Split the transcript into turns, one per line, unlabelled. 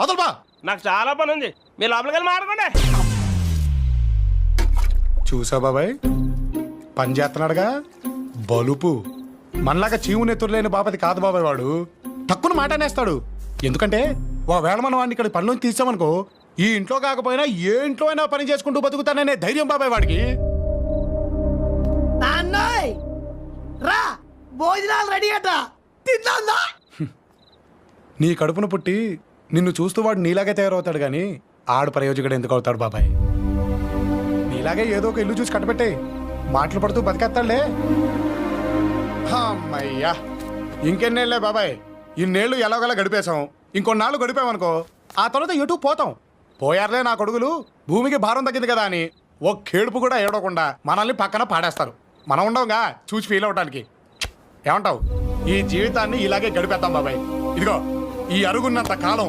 అదలు బా.
నాకు చాలా పని ఉంది, మీరు లోపలికి వెళ్ళి మాట్లాడుకోండి.
చూసా బాబాయ్, పని చేస్తున్నాడుగా బలుపు. మనలాగా చీము నెత్తురులేని బాపతి కాదు బాబాయ్ వాడు. తక్కువ మాట అనేస్తాడు. ఎందుకంటే వేళ మనం వాడిని ఇక్కడ పనిలోకి తీసామనుకో, ఈ ఇంట్లో కాకపోయినా ఏ ఇంట్లో అయినా పని చేసుకుంటూ బతుకుతాననే ధైర్యం బాబాయ్ వాడికి.
నాన్నోయ్ రా, భోజనాలు రెడీ అట, తిందా.
నీ కడుపును పుట్టి నిన్ను చూస్తూ వాడు నీలాగే తయారవుతాడు కానీ ఆడు ప్రయోజకుడు ఎందుకు అవుతాడు బాబాయ్? నీలాగే ఏదో ఒక ఇల్లు చూసి కట్టబెట్టే మాటలు పడుతూ బతికేస్తాడులే. అమ్మయ్యా, ఇంకెన్నేళ్లే బాబాయ్, ఇన్నేళ్లు ఎలాగోలా గడిపేశాం. ఇంకొన్నాళ్ళు గడిపామనుకో, ఆ తర్వాత ఎటు పోతాం. పోయారులే నా కొడుకులు, భూమికి భారం తగ్గింది కదా అని ఓ కేడుపు కూడా ఏడవకుండా మనల్ని పక్కన పాడేస్తారు. మనం ఉండవుగా చూసి ఫీల్ అవటానికి. ఏమంటావు? ఈ జీవితాన్ని ఇలాగే గడిపేద్దాం బాబాయ్. ఇదిగో ఈ అరుగున్నంత కాలం